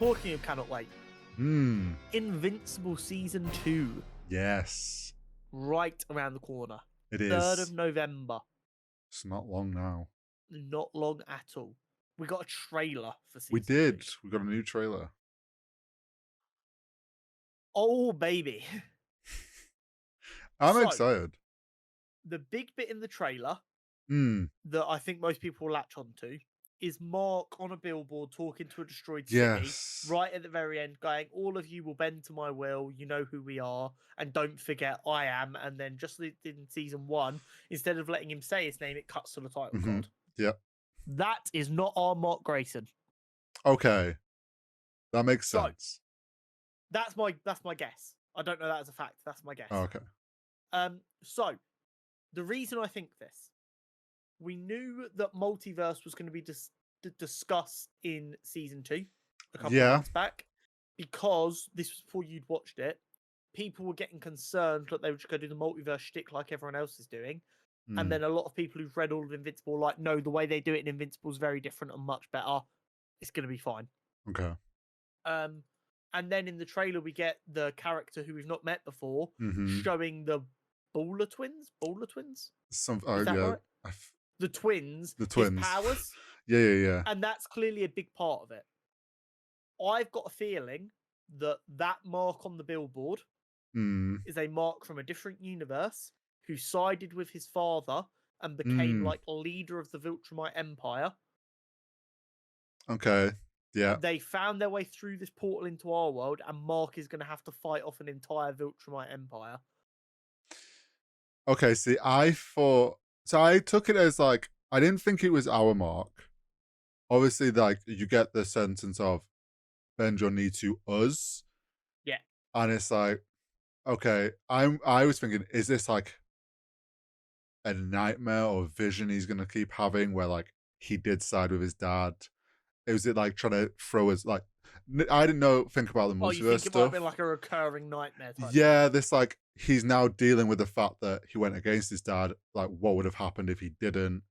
Talking of cannot wait. Hmm. Invincible Season 2, Yes. right around the corner. It 3rd is. of November. It's not long now. Not long at all. We got a trailer for Season We did. 2. We got a new trailer. Oh, baby. I'm So, excited. The big bit in the trailer Hmm. that I think most people will latch onto is Mark on a billboard talking to a destroyed city Yes. right at the very end, going, "All of you will bend to my will. You know who we are, and don't forget I am." And then, just like in Season 1, instead of letting him say his name, it cuts to the title card. Yep. That is not our Mark Grayson. Okay. That makes So, sense. That's my guess. I don't know that as a fact. That's my guess. Okay. So the reason I think this, we knew that multiverse was going to be discussed in Season 2 a couple of months back, because this was before you'd watched it. People were getting concerned that they were just going to do the multiverse shtick like everyone else is doing. And then a lot of people who've read all of Invincible like, no, the way they do it in Invincible is very different and much better. It's going to be fine. Okay. And then in the trailer, we get the character who we've not met before showing the Baller Twins. Is that right? The twins. His powers. Yeah. And that's clearly a big part of it. I've got a feeling that mark on the billboard is a mark from a different universe who sided with his father and became like leader of the Viltrumite Empire. Okay. Yeah. They found their way through this portal into our world, and Mark is going to have to fight off an entire Viltrumite Empire. Okay, see, I took it as like, I didn't think it was our Mark. Obviously, like, you get the sentence of bend your knee to us. Yeah. And it's like, okay, I was thinking, is this like a nightmare or vision he's gonna keep having where like he did side with his dad? Was it like trying to throw us like, I didn't think about the multiverse you think it stuff. might have been like a recurring nightmare type thing? This like he's now dealing with the fact that he went against his dad. Like, what would have happened if he didn't?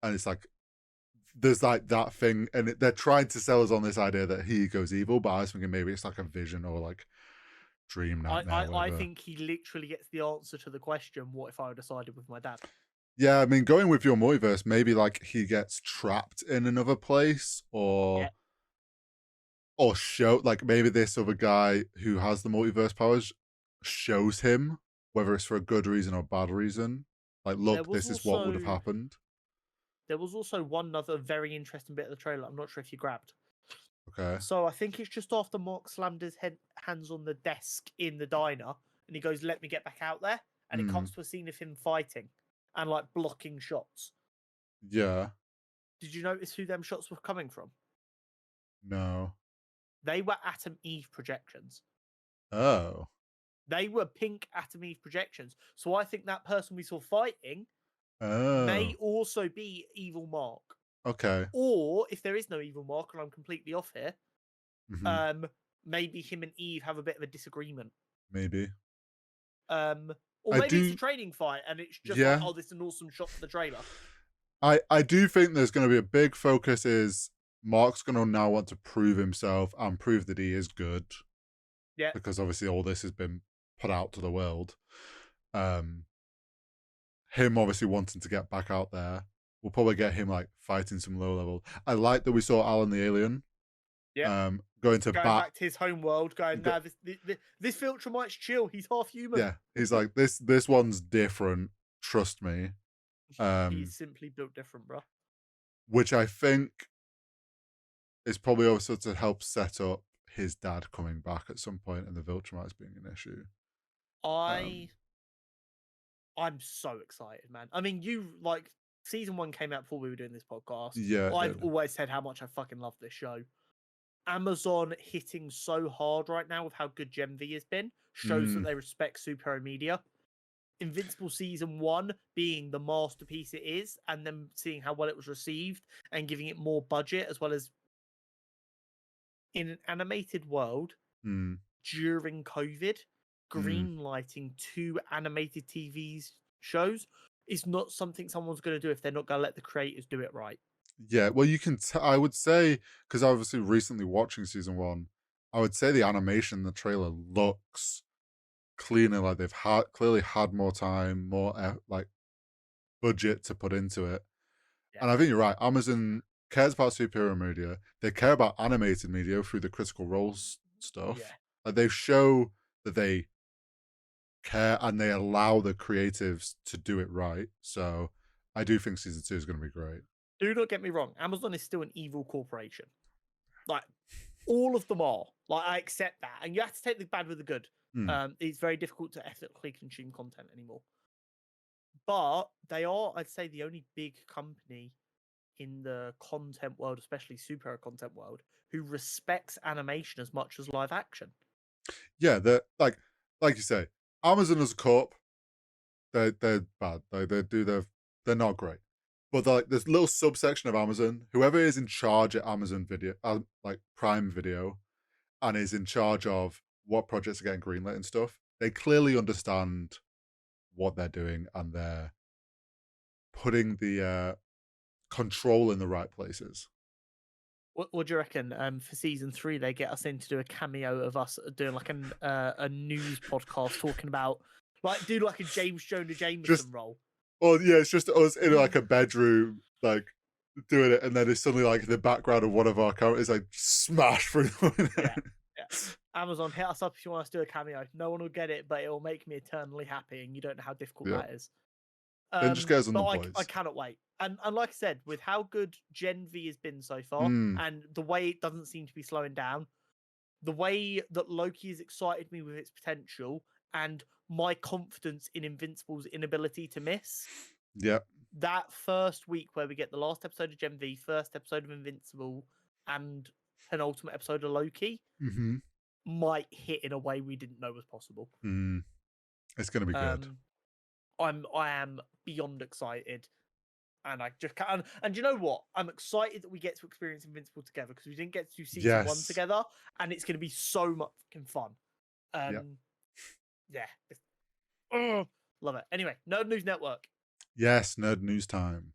And it's like there's like that thing, and they're trying to sell us on this idea that he goes evil. But I was thinking maybe it's like a vision or like dream nightmare. I think he literally gets the answer to the question, what if I decided with my dad? Yeah, I mean, going with your multiverse, maybe like he gets trapped in another place, or show like maybe this other guy who has the multiverse powers shows him, whether it's for a good reason or a bad reason. Like, look, this is what would have happened. There was also one other very interesting bit of the trailer. I'm not sure if you grabbed. Okay. So I think it's just after Mark slammed his hands on the desk in the diner, and he goes, "Let me get back out there," and it comes to a scene of him fighting and like blocking shots. Yeah. Did you notice who them shots were coming from? No. They were Atom Eve projections. Oh. They were pink Atom Eve projections. So I think that person we saw fighting may also be Evil Mark. Okay. Or if there is no Evil Mark and I'm completely off here, maybe him and Eve have a bit of a disagreement. Maybe. Or maybe it's a training fight and it's just like, oh, this is an awesome shot for the trailer. I do think there's going to be a big focus is Mark's going to now want to prove himself and prove that he is good. Yeah. Because obviously all this has been put out to the world. Him obviously wanting to get back out there. We'll probably get him like fighting some low level. I like that we saw Alan the alien. Yeah. Going back to his home world, going, nah, this Viltrumite's chill. He's half human. Yeah. He's like, this one's different. Trust me. He's simply built different, bro. Which I think is probably also to help set up his dad coming back at some point and the Viltrumites being an issue. I'm so excited, man. I mean, Season 1 came out before we were doing this podcast. Yeah. I've always said how much I fucking love this show. Amazon hitting so hard right now with how good Gen V has been shows that they respect superhero media. Invincible Season 1 being the masterpiece it is, and then seeing how well it was received and giving it more budget, as well as in an animated world during COVID, greenlighting 2 animated TV shows is not something someone's going to do if they're not going to let the creators do it right. Yeah, well, you can. I would say because obviously recently watching season one, I would say the animation in the trailer looks cleaner. Like they've clearly had more time, more like budget to put into it. Yeah, And I think you're right. Amazon cares about superhero media. They care about animated media through the Critical Roles yeah. stuff. Like they show that they care and they allow the creatives to do it right. So I do think season two is going to be great. Do not get me wrong. Amazon is still an evil corporation. Like all of them are. Like I accept that, and you have to take the bad with the good. Mm. It's very difficult to ethically consume content anymore. But they are, I'd say, the only big company in the content world, especially superhero content world, who respects animation as much as live action. Yeah, they're like you say, Amazon as a corp, they're bad. They're not great. But like this little subsection of Amazon, whoever is in charge at Amazon Video, like Prime Video, and is in charge of what projects are getting greenlit and stuff, they clearly understand what they're doing and they're putting the control in the right places. What do you reckon? For season 3, they get us in to do a cameo of us doing like a news podcast talking about like do like a James Jonah Just Jameson role. Well, yeah, it's just us in like a bedroom, like doing it, and then it's suddenly like the background of one of our characters like smash through the window. Yeah, yeah. Amazon, hit us up if you want us to do a cameo. No one will get it, but it will make me eternally happy, and you don't know how difficult Yeah, that is. then just get us on But the I boys. cannot wait. And like I said, with how good Gen V has been so far, Mm, and the way it doesn't seem to be slowing down, the way that Loki has excited me with its potential, and my confidence in Invincible's inability to miss. yeah. That first week where we get the last episode of Gen V, first episode of Invincible, and penultimate episode of Loki Hmm. might hit in a way we didn't know was possible. Mm, it's gonna be good. Um, I am beyond excited, and I just can't. And you know what? I'm excited that we get to experience Invincible together because we didn't get to do season 1 Yes. together, and it's going to be so much fucking fun. Yeah. Yeah, love it. Anyway, Nerd News Network. Yes. Nerd news time.